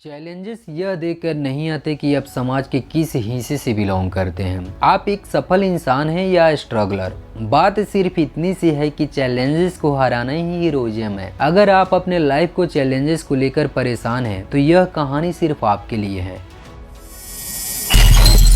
Challenges यह देखकर नहीं आते कि आप समाज के किस हिस्से से बिलोंग करते हैं। आप एक सफल इंसान हैं या स्ट्रगलर। बात सिर्फ इतनी सी है कि चैलेंजेस को हराना ही हीरोइज्म है। अगर आप अपने लाइफ को चैलेंजेस को लेकर परेशान हैं तो यह कहानी सिर्फ आपके लिए है।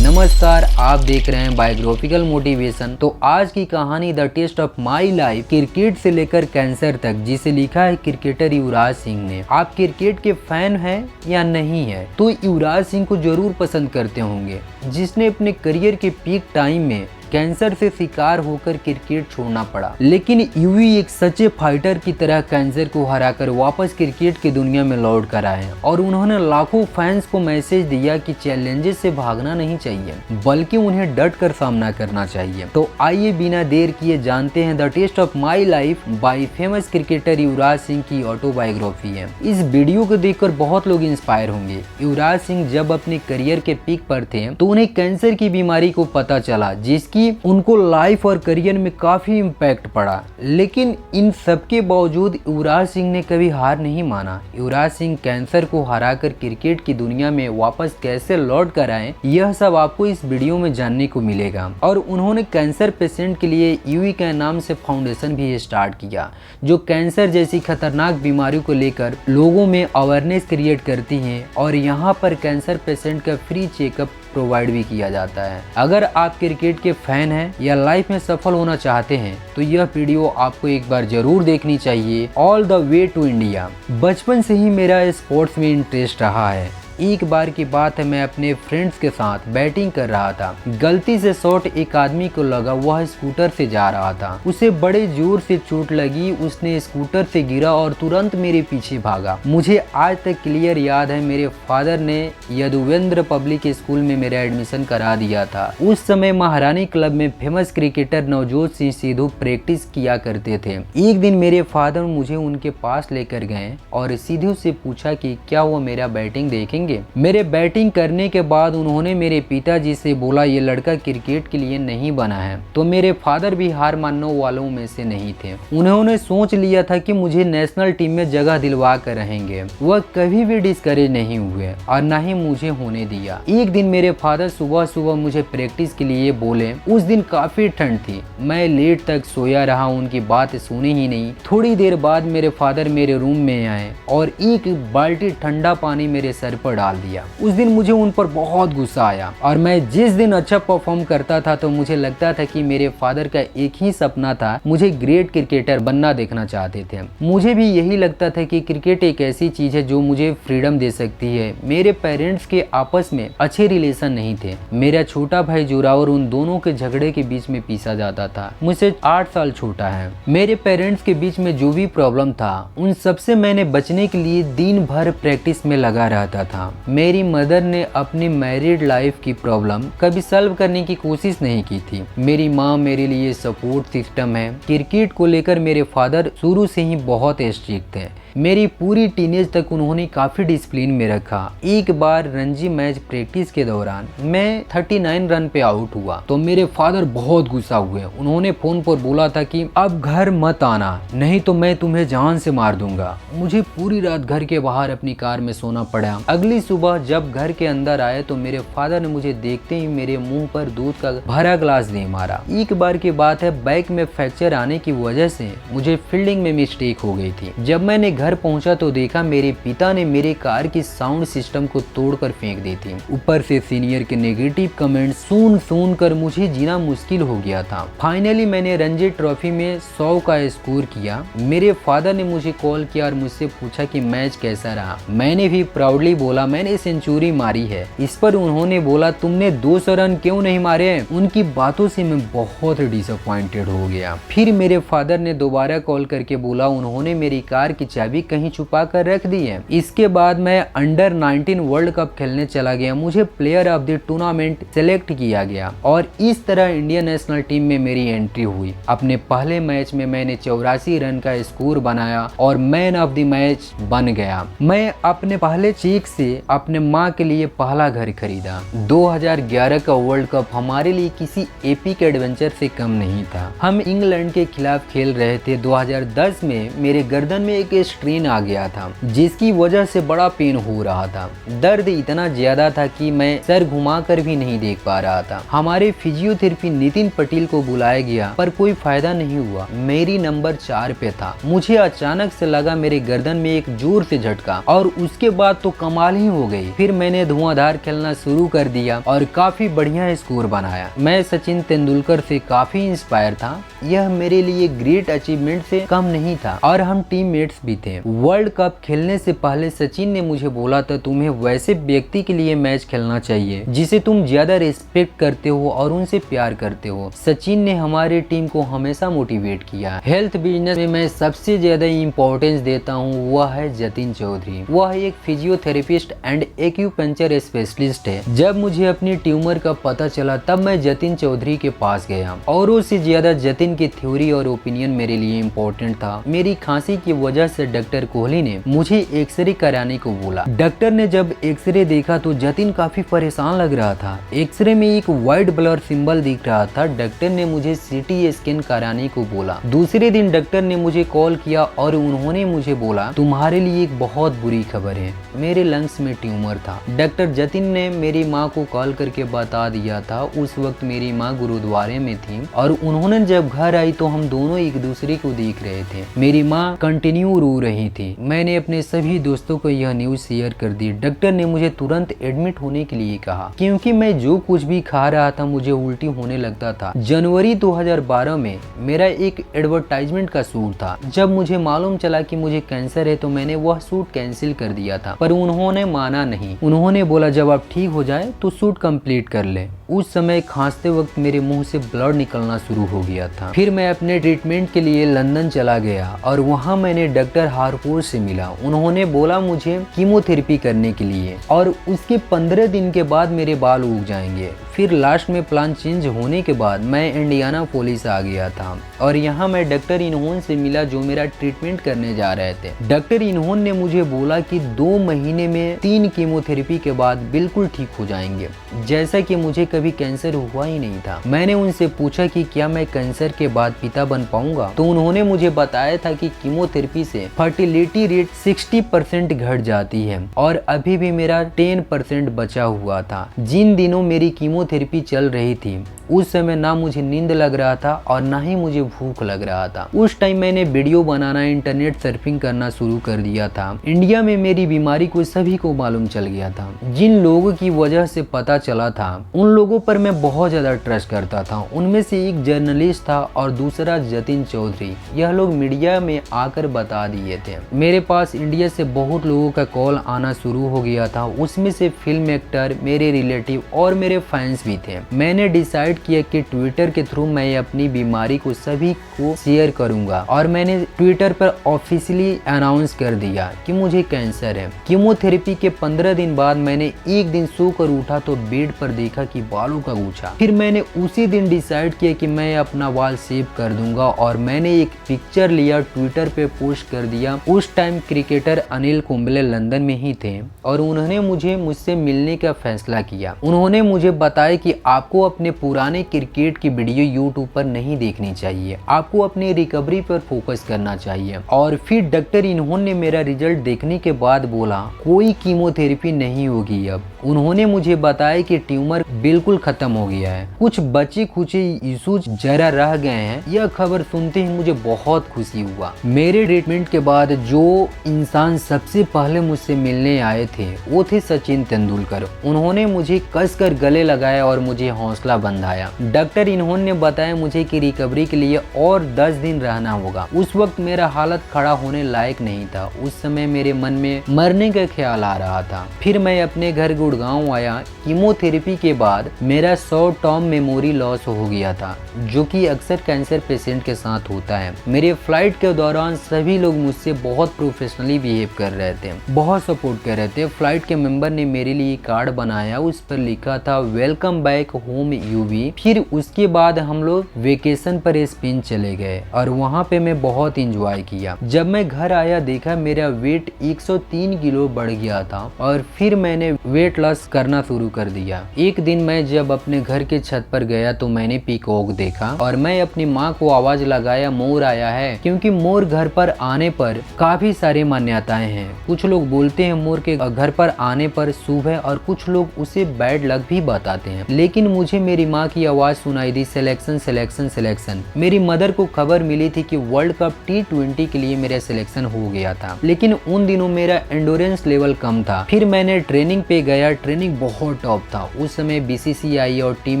नमस्कार, आप देख रहे हैं बायोग्राफिकल मोटिवेशन। तो आज की कहानी the test of my life, cricket से लेकर कैंसर तक, जिसे लिखा है क्रिकेटर युवराज सिंह ने। आप क्रिकेट के फैन हैं या नहीं है तो युवराज सिंह को जरूर पसंद करते होंगे, जिसने अपने करियर के पीक टाइम में कैंसर से शिकार होकर क्रिकेट छोड़ना पड़ा। लेकिन यूवी एक सच्चे फाइटर की तरह कैंसर को हराकर वापस क्रिकेट की दुनिया में लौट कर आए और उन्होंने लाखों फैंस को मैसेज दिया कि चैलेंजेस से भागना नहीं चाहिए बल्कि उन्हें डट कर सामना करना चाहिए। तो आइए बिना देर किए जानते हैं the test of my life by famous cricketer Yuvraj Singh की ऑटोबायोग्राफी है। इस वीडियो को देखकर बहुत लोग इंस्पायर होंगे। युवराज सिंह जब अपने करियर के पीक पर थे तो उन्हें कैंसर की बीमारी को पता चला, जिसकी उनको लाइफ और करियर में काफी इम्पैक्ट पड़ा। लेकिन इन सब के बावजूद युवराज सिंह ने कभी हार नहीं माना। युवराज सिंह कैंसर को हराकर क्रिकेट की दुनिया में वापस कैसे लौट कर आए, यह सब आपको इस वीडियो में जानने को मिलेगा। और उन्होंने कैंसर पेशेंट के लिए यूवी के नाम से फाउंडेशन भी स्टार्ट किया, जो कैंसर जैसी खतरनाक बीमारियों को लेकर लोगों में अवेयरनेस क्रिएट करती है। और यहाँ पर कैंसर पेशेंट का फ्री चेकअप प्रोवाइड भी किया जाता है। अगर आप क्रिकेट के फैन हैं या लाइफ में सफल होना चाहते हैं तो यह वीडियो आपको एक बार जरूर देखनी चाहिए। All the way to India. बचपन से ही मेरा स्पोर्ट्स में इंटरेस्ट रहा है। एक बार की बात है, मैं अपने फ्रेंड्स के साथ बैटिंग कर रहा था। गलती से शॉट एक आदमी को लगा। वह स्कूटर से जा रहा था। उसे बड़े जोर से चोट लगी। उसने स्कूटर से गिरा और तुरंत मेरे पीछे भागा। मुझे आज तक क्लियर याद है, मेरे फादर ने यदुवेंद्र पब्लिक स्कूल में मेरा एडमिशन करा दिया था। उस समय महारानी क्लब में famous cricketer Navjot Singh Sidhu practice किया करते थे। एक दिन मेरे फादर मुझे उनके पास लेकर गए और सिद्धू से पूछा कि क्या वो मेरा बैटिंग देखेंगे। मेरे बैटिंग करने के बाद उन्होंने मेरे पिताजी से बोला, ये लड़का क्रिकेट के लिए नहीं बना है। तो मेरे फादर भी हार मानने वालों में से नहीं थे। उन्होंने सोच लिया था कि मुझे नेशनल टीम में जगह दिलवा कर रहेंगे। वह कभी भी डिस्करेज नहीं हुए और न ही मुझे होने दिया। एक दिन मेरे फादर सुबह सुबह मुझे प्रैक्टिस के लिए बोले। उस दिन काफी ठंड थी। मैं लेट तक सोया रहा, उनकी बात सुनी ही नहीं। थोड़ी देर बाद मेरे फादर मेरे रूम में आए और एक बाल्टी ठंडा पानी मेरे सर पर डाल दिया। उस दिन मुझे उन पर बहुत गुस्सा आया और मैं जिस दिन अच्छा परफॉर्म करता था तो मुझे लगता था कि मेरे फादर का एक ही सपना था, मुझे ग्रेट क्रिकेटर बनना देखना चाहते थे। मुझे भी यही लगता था कि क्रिकेट एक ऐसी चीज है जो मुझे फ्रीडम दे सकती है। मेरे पेरेंट्स के आपस में अच्छे रिलेशन नहीं थे। मेरा छोटा भाई जोरावर उन दोनों के झगड़े के बीच में पीसा जाता था। मुझसे 8 साल छोटा है। मेरे पेरेंट्स के बीच में जो भी प्रॉब्लम था उन सबसे मैंने बचने के लिए दिन भर प्रैक्टिस में लगा रहता था। मेरी मदर ने अपनी मैरिड लाइफ की प्रॉब्लम कभी सॉल्व करने की कोशिश नहीं की थी। मेरी माँ मेरे लिए सपोर्ट सिस्टम है। क्रिकेट को लेकर मेरे फादर शुरू से ही बहुत स्ट्रिक्ट थे। मेरी पूरी टीनेज तक उन्होंने काफी डिसिप्लिन में रखा। एक बार रणजी मैच प्रैक्टिस के दौरान मैं 39 रन पे आउट हुआ तो मेरे फादर बहुत गुस्सा हुए। उन्होंने फोन पर बोला था कि अब घर मत आना, नहीं तो मैं तुम्हें जान से मार दूंगा। मुझे पूरी रात घर के बाहर अपनी कार में सोना पड़ा। अगली सुबह जब घर के अंदर आए तो मेरे फादर ने मुझे देखते ही मेरे मुंह पर दूध का भरा ग्लास दे मारा। एक बार की बात है, बैक में फ्रैक्चर आने की वजह से मुझे फील्डिंग में मिस्टेक हो गई थी। जब मैंने घर पहुंचा तो देखा मेरे पिता ने मेरे कार की साउंड सिस्टम को तोड़कर फेंक दी थी। ऊपर से सीनियर के नेगेटिव कमेंट सुन कर मुझे जीना मुश्किल हो गया था। फाइनली मैंने रणजी ट्रॉफी में 100 का स्कोर किया। मेरे फादर ने मुझे कॉल किया और मुझसे पूछा कि मैच कैसा रहा। मैंने भी प्राउडली बोला मैंने सेंचुरी मारी है। इस पर उन्होंने बोला तुमने 200 रन क्यों नहीं मारे। उनकी बातों से मैं बहुत डिसअपॉइंटेड हो गया। फिर मेरे फादर ने दोबारा कॉल करके बोला उन्होंने मेरी कार की चाबी कहीं छुपा कर रख दी है। इसके बाद मैं अंडर 19 वर्ल्ड कप खेलने चला गया। मुझे player of the tournament select किया गया और इस तरह इंडियन नेशनल टीम में मेरी एंट्री हुई। अपने पहले मैच में मैंने 84 रन का स्कोर बनाया और मैन ऑफ द मैच बन गया। मैं अपने पहले चेक से अपने माँ के लिए पहला घर खरीदा। 2011 का वर्ल्ड कप हमारे लिए किसी एपिक एडवेंचर से कम नहीं था। हम इंग्लैंड के खिलाफ खेल रहे थे। 2010 में मेरे गर्दन में एक स्ट्रेन आ गया था, जिसकी वजह से बड़ा पेन हो रहा था। दर्द इतना ज्यादा था कि मैं सर घुमाकर भी नहीं देख पा रहा था। हमारे फिजियोथेरेपी नितिन पटेल को बुलाया गया, पर कोई फायदा नहीं हुआ। मेरी नंबर 4 पे था। मुझे अचानक से लगा मेरे गर्दन में एक जोर से झटका, और उसके बाद तो कमाल ही हो गई। फिर मैंने धुआंधार खेलना शुरू कर दिया और काफी बढ़िया स्कोर बनाया। मैं सचिन तेंदुलकर से काफी इंस्पायर था। यह मेरे लिए ग्रेट अचीवमेंट से कम नहीं था, और हम टीममेट्स भी थे। वर्ल्ड कप खेलने से पहले सचिन ने मुझे बोला था, तुम्हें वैसे व्यक्ति के लिए मैच खेलना चाहिए जिसे तुम ज्यादा रिस्पेक्ट करते हो और उनसे प्यार करते हो। सचिन ने हमारी टीम को हमेशा मोटिवेट किया। हेल्थ बिजनेस में मैं सबसे ज्यादा इम्पोर्टेंस देता हूँ वह है जतिन चौधरी। वह एक फिजियोथेरेपिस्ट एंड एक्यूपंक्चर स्पेशलिस्ट है। जब मुझे अपनी ट्यूमर का पता चला तब मैं जतिन चौधरी के पास गया। औरों से ज्यादा जतिन की थ्योरी और ओपिनियन मेरे लिए इम्पोर्टेंट था। मेरी खांसी की वजह से डॉक्टर कोहली ने मुझे एक्सरे कराने को बोला। डॉक्टर ने जब एक्सरे देखा तो जतिन काफी परेशान लग रहा था। एक्सरे में एक वाइट ब्लर सिंबल दिख रहा था। डॉक्टर ने मुझे सीटी स्कैन कराने को बोला। दूसरे दिन डॉक्टर ने मुझे कॉल किया और उन्होंने मुझे बोला, तुम्हारे लिए एक बहुत बुरी खबर है, मेरे लंग्स में ट्यूमर था। डॉक्टर जतिन ने मेरी माँ को कॉल करके बता दिया था। उस वक्त मेरी माँ गुरुद्वारे में थी, और उन्होंने जब घर आई तो हम दोनों एक दूसरे को देख रहे थे। मेरी माँ कंटिन्यू रो रही थी। मैंने अपने सभी दोस्तों को यह न्यूज शेयर कर दी। डॉक्टर ने मुझे तुरंत एडमिट होने के लिए कहा, क्योंकि मैं जो कुछ भी खा रहा था मुझे उल्टी होने लगता था। जनवरी 2012 में मेरा एक एडवर्टाइजमेंट का शूट था। जब मुझे मालूम चला कि मुझे कैंसर है तो मैंने वह शूट कैंसिल कर दिया था, पर उन्होंने माना नहीं। उन्होंने बोला, जब आप ठीक हो जाए तो शूट कंप्लीट कर ले। उस समय खांसते वक्त मेरे मुंह से ब्लड निकलना शुरू हो गया था। फिर मैं अपने ट्रीटमेंट के लिए लंदन चला गया, और वहां मैंने डॉक्टर हारपुर से मिला। उन्होंने बोला मुझे कीमोथेरेपी करने के लिए, और उसके 15 दिन के बाद मेरे बाल उग जाएंगे। फिर लास्ट में प्लान चेंज होने के बाद मैं इंडियाना पुलिस आ गया था, और यहाँ मैं डॉक्टर इन्होन से मिला जो मेरा ट्रीटमेंट करने जा रहे थे। डॉक्टर इन्होन ने मुझे बोला कि 2 महीने में 3 कीमोथेरेपी के बाद बिल्कुल ठीक हो जाएंगे, जैसा कि मुझे कभी कैंसर हुआ ही नहीं था। मैंने उनसे पूछा कि क्या मैं कैंसर के बाद पिता बन पाऊंगा, तो उन्होंने मुझे बताया था कि कीमोथेरेपी से फर्टिलिटी रेट 60% घट जाती है, और अभी भी मेरा 10% बचा हुआ था। जिन दिनों मेरी कीमोथेरेपी चल रही थी उस समय ना मुझे नींद लग रहा था और ना ही मुझे भूख लग रहा था। उस टाइम मैंने वीडियो बनाना, इंटरनेट सर्फिंग करना शुरू कर दिया था। इंडिया में मेरी बीमारी को सभी को मालूम चल गया था। जिन लोगों की वजह से पता चला था उन लोगों पर मैं बहुत ज्यादा ट्रस्ट करता था। उनमें से एक जर्नलिस्ट था और दूसरा जतिन चौधरी। यह लोग मीडिया में आकर बता दिए थे। मेरे पास इंडिया से बहुत लोगों का कॉल आना शुरू हो गया था। उसमें से फिल्म एक्टर, मेरे रिलेटिव और मेरे फैंस भी थे। मैंने डिसाइड किया कि ट्विटर के थ्रू मैं अपनी बीमारी को सभी को शेयर करूंगा, और मैंने ट्विटर पर ऑफिशियली अनाउंस कर दिया कि मुझे कैंसर है। कीमोथेरेपी के 15 दिन बाद मैंने एक दिन सोकर उठा तो बेड पर देखा कि बालों का गुच्छा। फिर मैंने उसी दिन डिसाइड किया कि मैं अपना बाल सेव कर दूंगा, और मैंने एक पिक्चर लिया, ट्विटर पे पोस्ट कर दिया। उस time cricketer Anil Kumble London में ही थे, और उन्होंने मुझसे मिलने का फैसला किया। उन्होंने मुझे बताया कि आपको अपने पुराने क्रिकेट की वीडियो यूट्यूब पर नहीं देखनी चाहिए, आपको अपनी रिकवरी पर फोकस करना चाहिए। और फिर डॉक्टर इन्होंने मेरा रिजल्ट देखने के बाद बोला, कोई कीमोथेरेपी नहीं होगी अब। उन्होंने मुझे बताया कि ट्यूमर बिल्कुल खत्म हो गया है, कुछ बचे खुचे इश्यूज जरा रह गए हैं। यह खबर सुनते ही मुझे बहुत खुशी हुआ। मेरे ट्रीटमेंट के बाद जो इंसान सबसे पहले मुझसे मिलने आए थे वो थे सचिन तेंदुलकर। उन्होंने मुझे कसकर गले लगाया और मुझे हौसला बंधाया। डॉक्टर इन्होंने बताया मुझे कि रिकवरी के लिए और 10 दिन रहना होगा। उस वक्त मेरा हालत खड़ा होने लायक नहीं था। उस समय मेरे मन में मरने का ख्याल आ रहा था। फिर मैं अपने घर गुड़गांव आया। कीमोथेरेपी के बाद मेरा शॉर्ट टर्म मेमोरी लॉस हो गया था, जो कि अक्सर कैंसर पेशेंट के साथ होता है। मेरे फ्लाइट के दौरान सभी लोग मुझसे बहुत प्रोफेशनली बिहेव कर रहे थे, बहुत सपोर्ट कर रहे थे। फ्लाइट के मेंबर ने मेरे लिए कार्ड बनाया, उस पर लिखा था वेलकम बैक होम यूवी। फिर उसके बाद हम लोग वेकेशन पर स्पेन चले गए, और वहाँ पे मैं बहुत इंजॉय किया। जब मैं घर आया देखा मेरा वेट 103 किलो बढ़ गया था, और फिर मैंने वेट लॉस करना शुरू कर दिया। एक दिन दिन मैं जब अपने घर के छत पर गया तो मैंने पीकॉक देखा और मैं अपनी माँ को आवाज लगाया मोर आया है, क्योंकि मोर घर पर आने पर काफी सारी मान्यताएं हैं। कुछ लोग बोलते हैं मोर के घर पर आने पर शुभ है और कुछ लोग उसे बैड लक भी बताते हैं। लेकिन मुझे मेरी माँ की आवाज सुनाई दी, सिलेक्शन सिलेक्शन सिलेक्शन। मेरी मदर को खबर मिली थी कि वर्ल्ड कप T20 के लिए मेरा सिलेक्शन हो गया था, लेकिन उन दिनों मेरा एंडोरेंस लेवल कम था। फिर मैंने ट्रेनिंग पे गया, ट्रेनिंग बहुत टॉप था। उस समय BCCI और टीम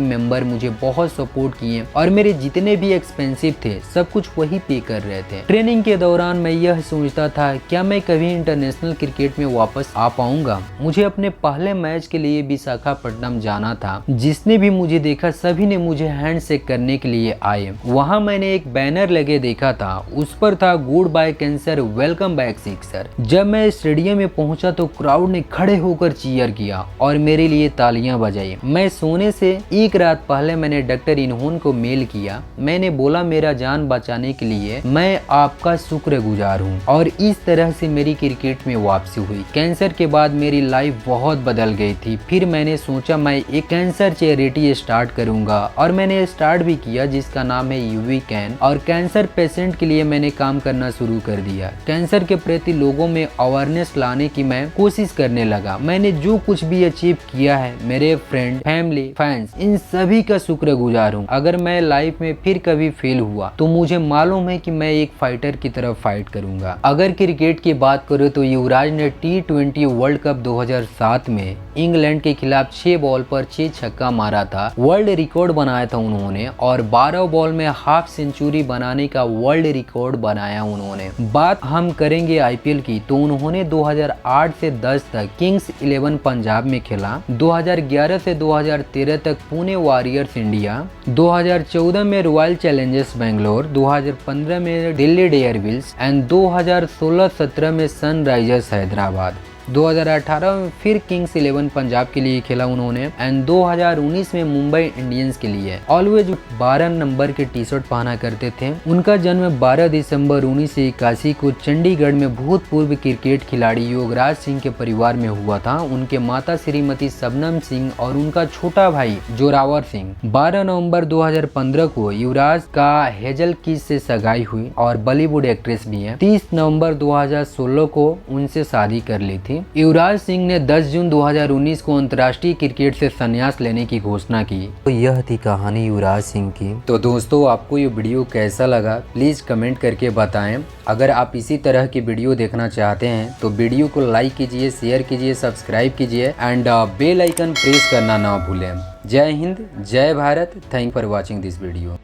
मेंबर मुझे बहुत सपोर्ट किए और मेरे जितने भी एक्सपेंसिव थे सब कुछ वही पे कर रहे थे। ट्रेनिंग के दौरान मैं यह सोचता था क्या मैं कभी इंटरनेशनल क्रिकेट में वापस आ पाऊंगा। मुझे अपने पहले मैच के लिए विशाखापट्टनम जाना था। जिसने भी मुझे देखा सभी ने मुझे हैंड शेक करने के लिए आए। वहाँ मैंने एक बैनर लगे देखा था, उस पर था goodbye cancer welcome back sixer. जब मैं स्टेडियम में पहुंचा तो क्राउड ने खड़े होकर चीयर किया और मेरे लिए तालियां बजाई। मैं सोने से एक रात पहले मैंने डॉक्टर इन्होन को मेल किया। मैंने बोला मेरा जान बचाने के लिए मैं आपका शुक्रगुजार हूँ, और इस तरह से मेरी क्रिकेट में वापसी हुई। कैंसर के बाद मेरी लाइफ बहुत बदल गई थी। फिर मैंने सोचा मैं एक कैंसर चैरिटी स्टार्ट करूंगा और मैंने स्टार्ट भी किया, जिसका नाम है UV कैन, और कैंसर पेशेंट के लिए मैंने काम करना शुरू कर दिया। कैंसर के प्रति लोगों में अवेयरनेस लाने की मैं कोशिश करने लगा। मैंने जो कुछ भी अचीव किया है, मेरे फ्रेंड, फैमिली, फैंस, इन सभी का शुक्रगुजार हूँ। अगर मैं लाइफ में फिर कभी फेल हुआ तो मुझे मालूम है कि मैं एक फाइटर की तरह फाइट करूंगा। अगर क्रिकेट की बात करूँ तो युवराज ने T20 वर्ल्ड कप 2007 में इंग्लैंड के खिलाफ 6 बॉल पर 6 छक्का मारा था। वर्ल्ड रिकॉर्ड बनाया था उन्होंने, और 12 बॉल में हाफ सेंचुरी बनाने का वर्ल्ड रिकॉर्ड बनाया उन्होंने। बात हम करेंगे IPL की तो उन्होंने 2008 से 10 तक किंग्स 11 पंजाब में खेला, 2011 से 2013 तक पुणे वॉरियर्स इंडिया, 2014 में रॉयल चैलेंजर्स बेंगलोर, 2015 में दिल्ली डेयरडेविल्स एंड 2016-17 में सनराइजर्स हैदराबाद। 2018 में फिर किंग्स 11 पंजाब के लिए खेला उन्होंने, एंड 2019 में मुंबई इंडियंस के लिए। ऑलवेज 12 नंबर के टी-शर्ट पहना करते थे। उनका जन्म 12 दिसंबर 1981 को चंडीगढ़ में भूतपूर्व क्रिकेट खिलाड़ी योगराज सिंह के परिवार में हुआ था। उनके माता श्रीमती शबनम सिंह और उनका छोटा भाई जोरावर सिंह। 12 नवंबर 2015 को युवराज का हेजल किस से सगाई हुई और बॉलीवुड एक्ट्रेस भी है। 30 नवंबर 2016 को उनसे शादी कर ली थी। युवराज सिंह ने 10 जून 2019 को अंतर्राष्ट्रीय क्रिकेट से संन्यास लेने की घोषणा की। तो यह थी कहानी युवराज सिंह की। तो दोस्तों, आपको ये वीडियो कैसा लगा प्लीज कमेंट करके बताएं। अगर आप इसी तरह की वीडियो देखना चाहते हैं तो वीडियो को लाइक कीजिए, शेयर कीजिए, सब्सक्राइब कीजिए एंड बेल आइकन प्रेस करना ना भूलें। जय हिंद, जय Bharat. Thank for watching this video.